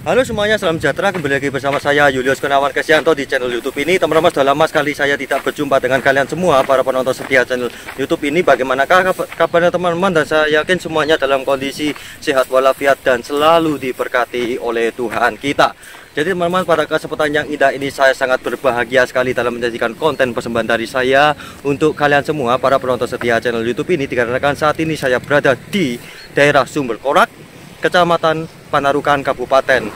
Halo semuanya, salam sejahtera. Kembali lagi bersama saya Julius Gunawan Kesianto di channel YouTube ini. Teman-teman, sudah lama sekali saya tidak berjumpa dengan kalian semua para penonton setia channel YouTube ini. Bagaimanakah kabarnya teman-teman? Dan saya yakin semuanya dalam kondisi sehat walafiat dan selalu diberkati oleh Tuhan kita. Jadi teman-teman, pada kesempatan yang indah ini saya sangat berbahagia sekali dalam menyajikan konten persembahan dari saya untuk kalian semua para penonton setia channel YouTube ini, dikarenakan saat ini saya berada di daerah Sumber Korak, Kecamatan Panarukan, Kabupaten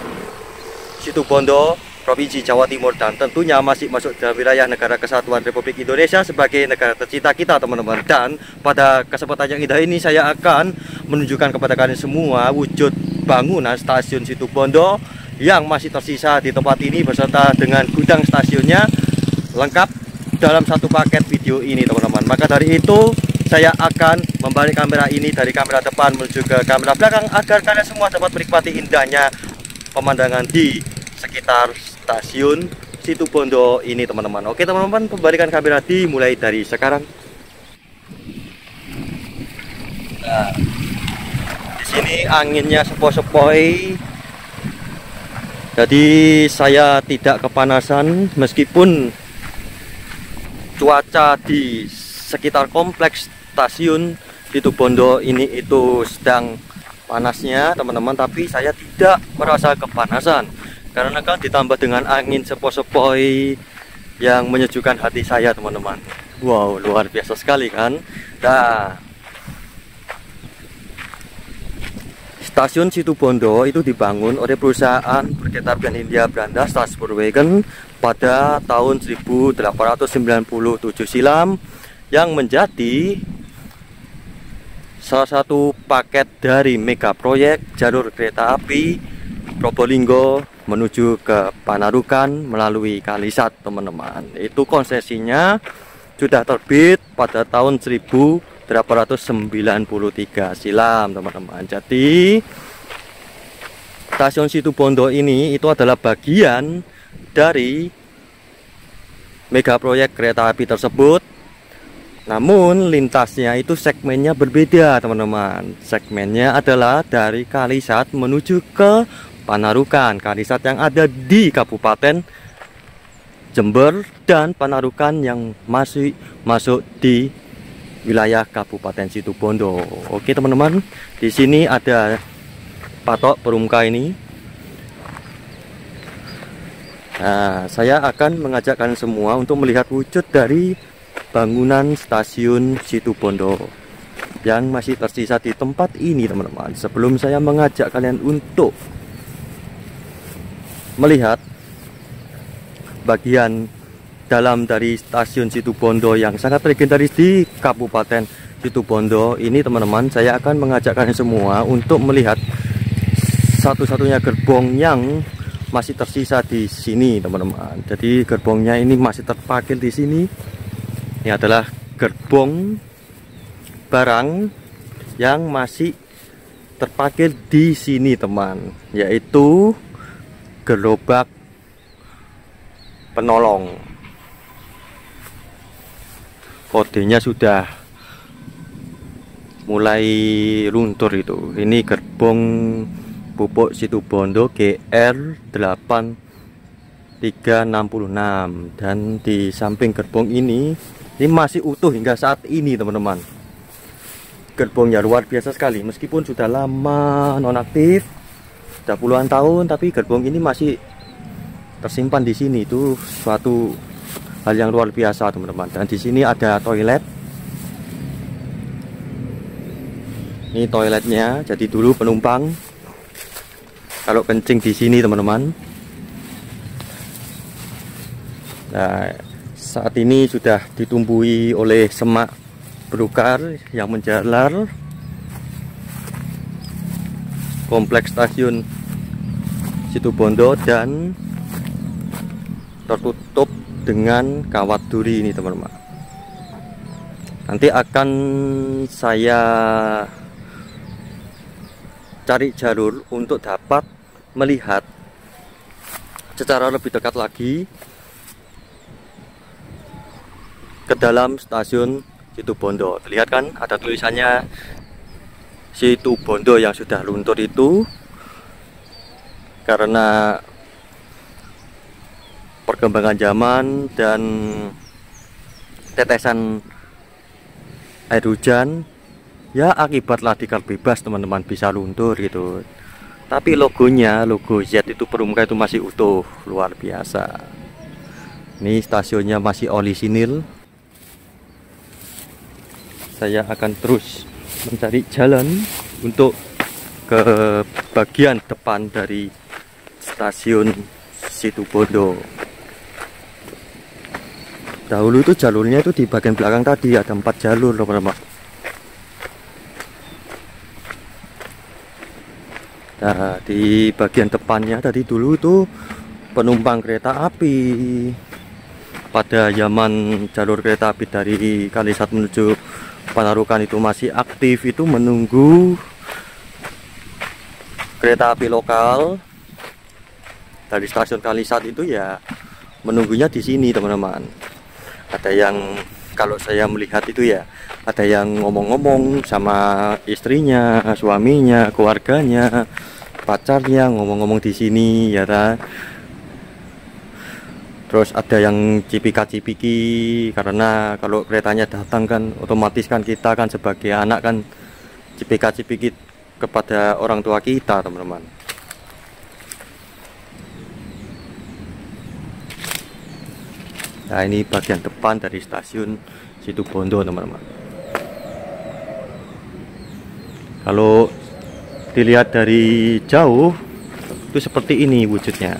Situbondo, Provinsi Jawa Timur, dan tentunya masih masuk dalam wilayah Negara Kesatuan Republik Indonesia sebagai negara tercinta kita teman-teman. Dan pada kesempatan yang indah ini saya akan menunjukkan kepada kalian semua wujud bangunan stasiun Situbondo yang masih tersisa di tempat ini beserta dengan gudang stasiunnya, lengkap dalam satu paket video ini teman-teman. Maka dari itu saya akan membalik kamera ini dari kamera depan menuju ke kamera belakang agar kalian semua dapat menikmati indahnya pemandangan di sekitar stasiun Situbondo ini teman-teman. Oke teman-teman, pembalikan kamera dimulai dari sekarang. Nah, di sini anginnya sepoi-sepoi, jadi saya tidak kepanasan meskipun cuaca di sekitar kompleks stasiun Situbondo ini itu sedang panasnya teman-teman, tapi saya tidak merasa kepanasan karena kan ditambah dengan angin sepoi-sepoi yang menyejukkan hati saya teman-teman. Wow, luar biasa sekali kan. Nah, stasiun Situbondo itu dibangun oleh perusahaan Kereta Apian Hindia Belanda Stadspoorwegen pada tahun 1897 silam, yang menjadi salah satu paket dari mega proyek jalur kereta api Probolinggo menuju ke Panarukan melalui Kalisat teman-teman. Itu konsesinya sudah terbit pada tahun 1893 silam teman-teman. Jadi stasiun Situbondo ini itu adalah bagian dari mega proyek kereta api tersebut. Namun lintasnya itu segmennya berbeda teman-teman. Segmennya adalah dari Kalisat menuju ke Panarukan. Kalisat yang ada di Kabupaten Jember dan Panarukan yang masih masuk di wilayah Kabupaten Situbondo. Oke teman-teman, di sini ada patok perumka ini. Nah, saya akan mengajak kalian semua untuk melihat wujud dari bangunan stasiun Situbondo yang masih tersisa di tempat ini teman-teman. Sebelum saya mengajak kalian untuk melihat bagian dalam dari stasiun Situbondo yang sangat legendaris di Kabupaten Situbondo ini teman-teman, saya akan mengajak kalian semua untuk melihat satu-satunya gerbong yang masih tersisa di sini teman-teman. Jadi gerbongnya ini masih terparkir di sini. Ini adalah gerbong barang yang masih terparkir di sini teman, yaitu gerobak penolong. Kodenya sudah mulai luntur itu. Ini gerbong pupuk Situbondo GR 8366, dan di samping gerbong ini masih utuh hingga saat ini teman-teman. Gerbongnya luar biasa sekali, meskipun sudah lama nonaktif, sudah puluhan tahun, tapi gerbong ini masih tersimpan di sini. Itu suatu hal yang luar biasa teman-teman. Dan di sini ada toilet. Ini toiletnya. Jadi dulu penumpang kalau kencing di sini teman-teman. Nah, saat ini sudah ditumbuhi oleh semak belukar yang menjalar. Kompleks stasiun Situbondo dan tertutup dengan kawat duri ini teman-teman. Nanti akan saya cari jalur untuk dapat melihat secara lebih dekat lagi ke dalam stasiun Situbondo. Terlihat kan ada tulisannya Situbondo yang sudah luntur itu. karena perkembangan zaman dan tetesan air hujan, ya akibat radikal bebas teman-teman bisa luntur gitu. Tapi logonya, logo Z itu Perumka itu masih utuh, luar biasa. Ini stasiunnya masih orisinil. Saya akan terus mencari jalan untuk ke bagian depan dari stasiun Situbondo. Dahulu itu jalurnya itu di bagian belakang tadi ada 4 jalur teman-teman. Nah, di bagian depannya tadi dulu itu penumpang kereta api. Pada zaman jalur kereta api dari Kalisat menuju Panarukan itu masih aktif, itu menunggu kereta api lokal dari stasiun Kalisat itu ya menunggunya di sini teman-teman. Ada yang, kalau saya melihat itu ya, ada yang ngomong-ngomong sama istrinya, suaminya, keluarganya, pacarnya ngomong-ngomong di sini ya ta. Terus ada yang cipika-cipiki, karena kalau keretanya datang kan otomatis kan kita kan sebagai anak kan cipika-cipiki kepada orang tua kita teman-teman. Nah, ini bagian depan dari stasiun Situbondo teman-teman. Kalau dilihat dari jauh itu seperti ini wujudnya.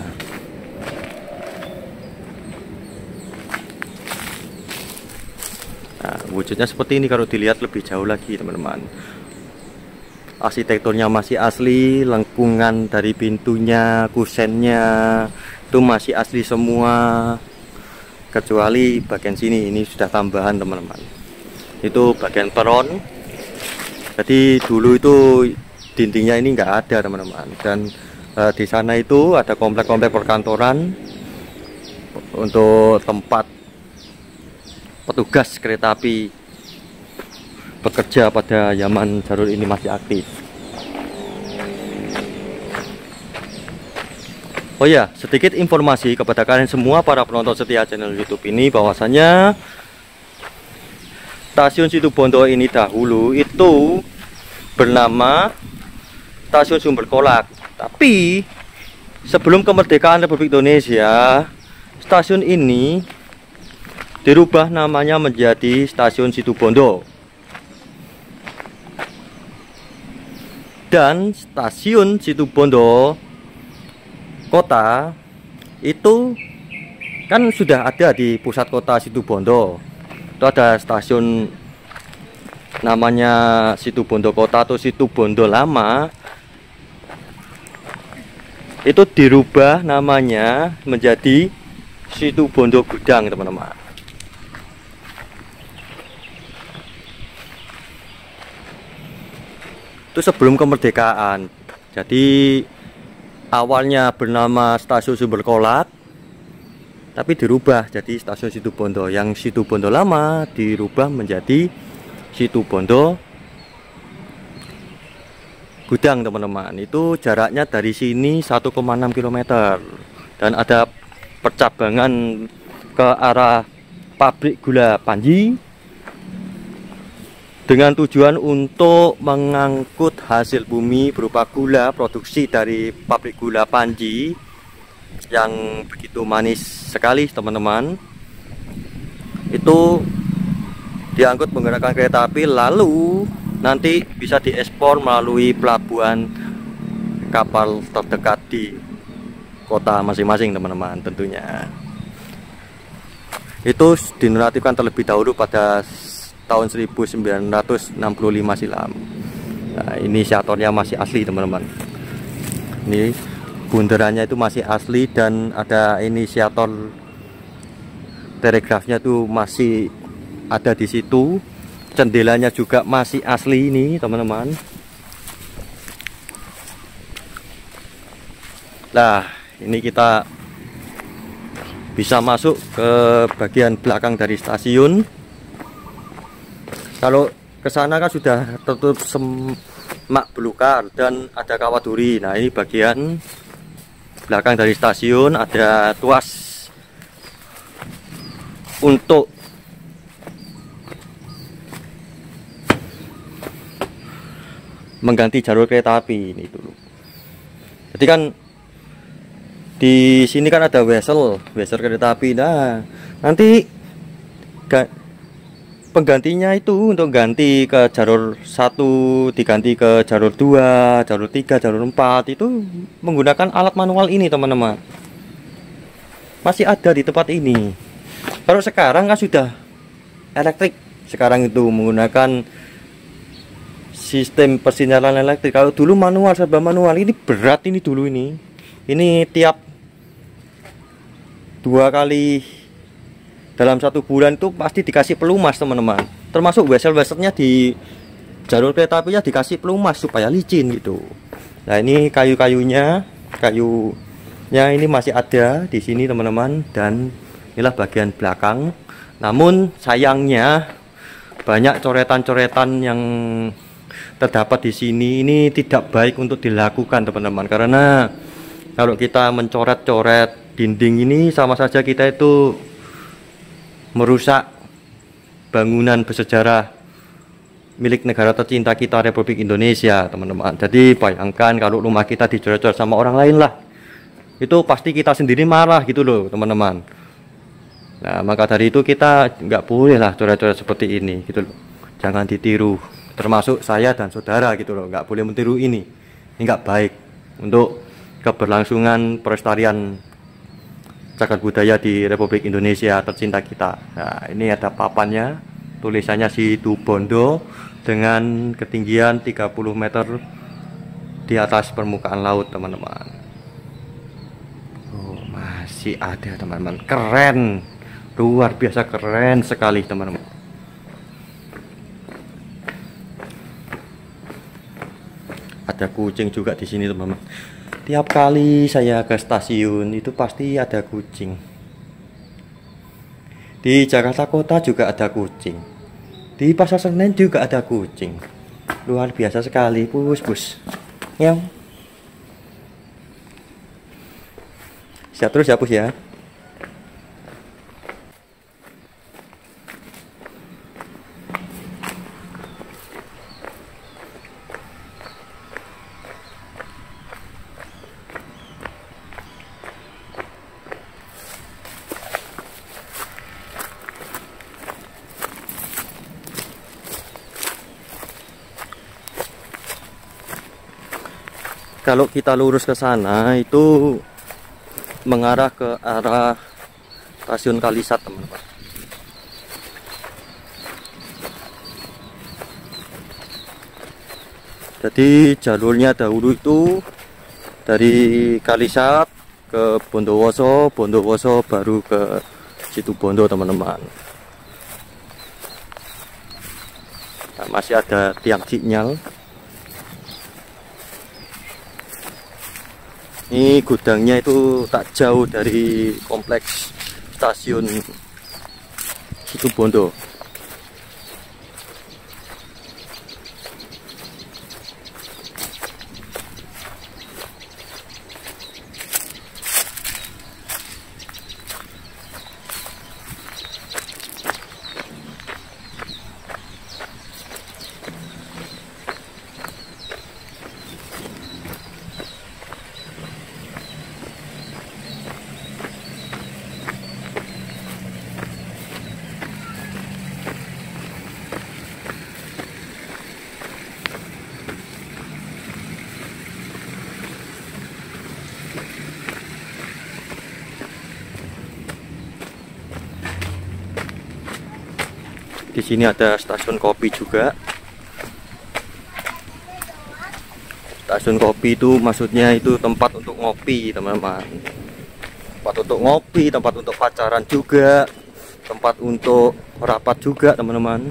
Nah, wujudnya seperti ini kalau dilihat lebih jauh lagi teman-teman. Arsitekturnya masih asli, lengkungan dari pintunya, kusennya itu masih asli semua, kecuali bagian sini ini sudah tambahan teman-teman. Itu bagian peron. Jadi dulu itu dindingnya ini enggak ada teman-teman, dan di sana itu ada komplek-komplek perkantoran untuk tempat petugas kereta api bekerja pada zaman jalur ini masih aktif. Oh ya, sedikit informasi kepada kalian semua para penonton setia channel YouTube ini, bahwasanya stasiun Situbondo ini dahulu itu bernama Stasiun Sumber Kolak. Tapi sebelum kemerdekaan Republik Indonesia, stasiun ini dirubah namanya menjadi Stasiun Situbondo. Dan stasiun Situbondo kota itu kan sudah ada di pusat kota Situbondo. Itu ada stasiun namanya Situbondo Kota atau Situbondo Lama. Itu dirubah namanya menjadi Situbondo Gudang teman-teman. Itu sebelum kemerdekaan. Jadi awalnya bernama Stasiun Sumber Kolak, tapi dirubah jadi Stasiun Situbondo. Yang Situbondo Lama dirubah menjadi Situbondo Gudang teman-teman. Itu jaraknya dari sini 1,6 km, dan ada percabangan ke arah pabrik gula Panji dengan tujuan untuk mengangkut hasil bumi berupa gula produksi dari pabrik gula Panji yang begitu manis sekali teman-teman. Itu diangkut menggunakan kereta api, lalu nanti bisa diekspor melalui pelabuhan kapal terdekat di kota masing-masing teman-teman tentunya. Itu dinarratifkan terlebih dahulu pada tahun 1965 silam. Nah, inisiatornya masih asli teman-teman. Ini bundarannya itu masih asli, dan ada inisiator telegrafnya itu masih ada di situ. Jendelanya juga masih asli ini teman-teman. Nah, ini kita bisa masuk ke bagian belakang dari stasiun. Kalau ke sana kan sudah tertutup semak belukar dan ada kawat duri. Nah, ini bagian belakang dari stasiun ada tuas untuk mengganti jalur kereta api ini dulu. Jadi kan di sini kan ada wesel kereta api. Nah, nanti penggantinya itu untuk ganti ke jalur 1 diganti ke jalur 2, jalur 3, jalur 4 itu menggunakan alat manual ini, teman-teman. Masih ada di tempat ini. Kalau sekarang kan sudah elektrik. Sekarang itu menggunakan sistem persinyalan elektrik. Kalau dulu manual, serba manual. Ini berat ini dulu ini. Ini tiap 2 kali dalam 1 bulan itu pasti dikasih pelumas, teman-teman. Termasuk wesel-weselnya di jalur kereta apinya dikasih pelumas supaya licin gitu. Nah, ini kayunya ini masih ada di sini, teman-teman, dan inilah bagian belakang. Namun sayangnya banyak coretan-coretan yang terdapat di sini. Ini tidak baik untuk dilakukan, teman-teman, karena kalau kita mencoret-coret dinding ini sama saja kita itu merusak bangunan bersejarah milik negara tercinta kita, Republik Indonesia, teman-teman. Jadi bayangkan kalau rumah kita dicoret-coret sama orang lain lah, itu pasti kita sendiri marah gitu loh, teman-teman. Nah, maka dari itu kita nggak boleh lah coret-coret seperti ini gitu loh. Jangan ditiru, termasuk saya dan saudara gitu loh, nggak boleh mentiru ini. Ini nggak baik untuk keberlangsungan pelestarian cagar budaya di Republik Indonesia tercinta kita. Nah, ini ada papannya, tulisannya Situbondo dengan ketinggian 30 meter di atas permukaan laut, teman-teman. Oh, masih ada, teman-teman. Keren, luar biasa keren sekali, teman-teman. Ada kucing juga di sini, teman-teman. Tiap kali saya ke stasiun itu pasti ada kucing. Di Jakarta Kota juga ada kucing. Di Pasar Senen juga ada kucing. Luar biasa sekali, bus. Yang siap terus ya, bus ya. Kalau kita lurus ke sana itu mengarah ke arah stasiun Kalisat, teman-teman. Jadi jalurnya dahulu itu dari Kalisat ke Bondowoso, Bondowoso baru ke Situbondo, teman-teman. Nah, masih ada tiang sinyal. Ini gudangnya itu tak jauh dari kompleks stasiun Situbondo. Di sini ada stasiun kopi juga. Stasiun kopi itu maksudnya itu tempat untuk ngopi, teman-teman. Tempat untuk ngopi, tempat untuk pacaran juga, tempat untuk rapat juga, teman-teman.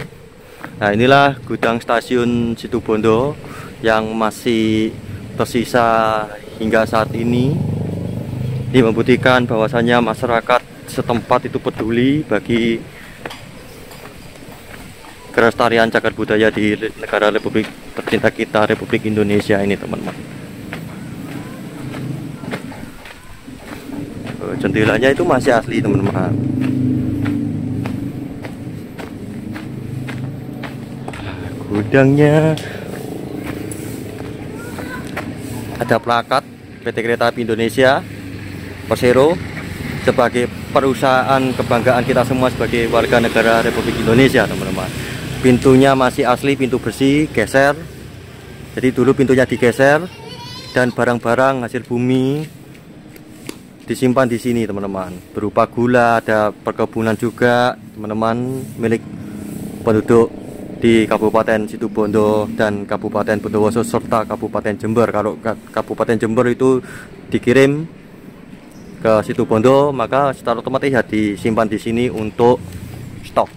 Nah, inilah gudang stasiun Situbondo yang masih tersisa hingga saat ini. Ini membuktikan bahwasanya masyarakat setempat itu peduli bagi kelestarian cagar budaya di negara Republik tercinta kita, Republik Indonesia ini, teman-teman. jendelanya itu masih asli teman-teman. Gudangnya ada plakat PT Kereta Api Indonesia Persero sebagai perusahaan kebanggaan kita semua sebagai warga negara Republik Indonesia teman-teman. Pintunya masih asli, pintu bersih, geser. Jadi dulu pintunya digeser dan barang-barang hasil bumi disimpan di sini teman-teman. Berupa gula, ada perkebunan juga teman-teman milik penduduk di Kabupaten Situbondo dan Kabupaten Bondowoso serta Kabupaten Jember. Kalau Kabupaten Jember itu dikirim ke Situbondo, maka secara otomatis ya disimpan di sini untuk stok.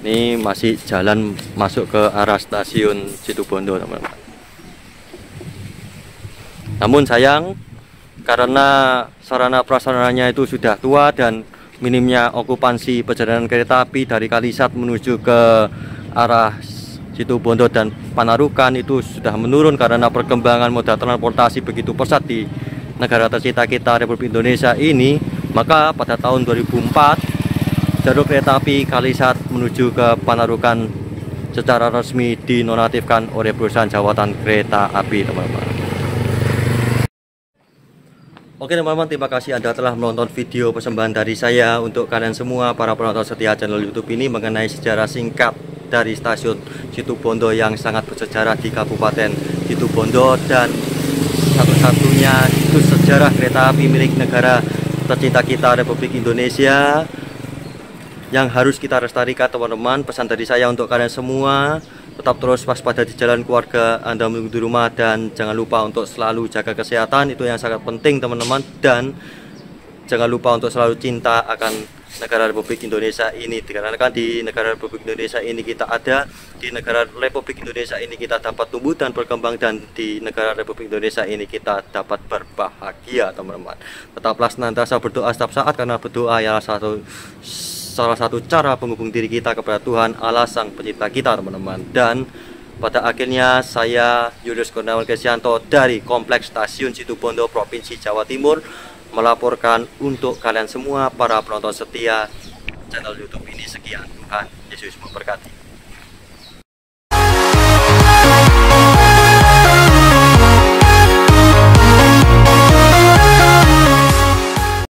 Ini masih jalan masuk ke arah stasiun Situbondo teman-teman. Namun sayang karena sarana prasarananya itu sudah tua dan minimnya okupansi perjalanan kereta api dari Kalisat menuju ke arah Situbondo dan Panarukan itu sudah menurun karena perkembangan moda transportasi begitu pesat di negara tercinta kita Republik Indonesia ini. Maka pada tahun 2004 jalur kereta api Kalisat menuju ke Panarukan secara resmi dinonaktifkan oleh perusahaan jawatan kereta api teman-teman. Oke teman-teman, terima kasih Anda telah menonton video persembahan dari saya untuk kalian semua para penonton setia channel YouTube ini mengenai sejarah singkat dari stasiun Situbondo yang sangat bersejarah di Kabupaten Situbondo, dan satu-satunya itu sejarah kereta api milik negara tercinta kita Republik Indonesia yang harus kita lestarikan teman-teman. Pesan dari saya untuk kalian semua, tetap terus waspada di jalan, keluarga Anda menunggu di rumah, dan jangan lupa untuk selalu jaga kesehatan, itu yang sangat penting teman-teman. Dan jangan lupa untuk selalu cinta akan negara Republik Indonesia ini, dikarenakan di negara Republik Indonesia ini kita ada, di negara Republik Indonesia ini kita dapat tumbuh dan berkembang, dan di negara Republik Indonesia ini kita dapat berbahagia teman-teman. Tetaplah senantiasa berdoa setiap saat, karena berdoa adalah salah satu cara penghubung diri kita kepada Tuhan Allah Sang Pencipta kita teman-teman. Dan pada akhirnya saya Julius Kurniawan Kesyanto dari Kompleks Stasiun Situbondo Provinsi Jawa Timur melaporkan untuk kalian semua para penonton setia channel YouTube ini. Sekian, Tuhan Yesus memberkati.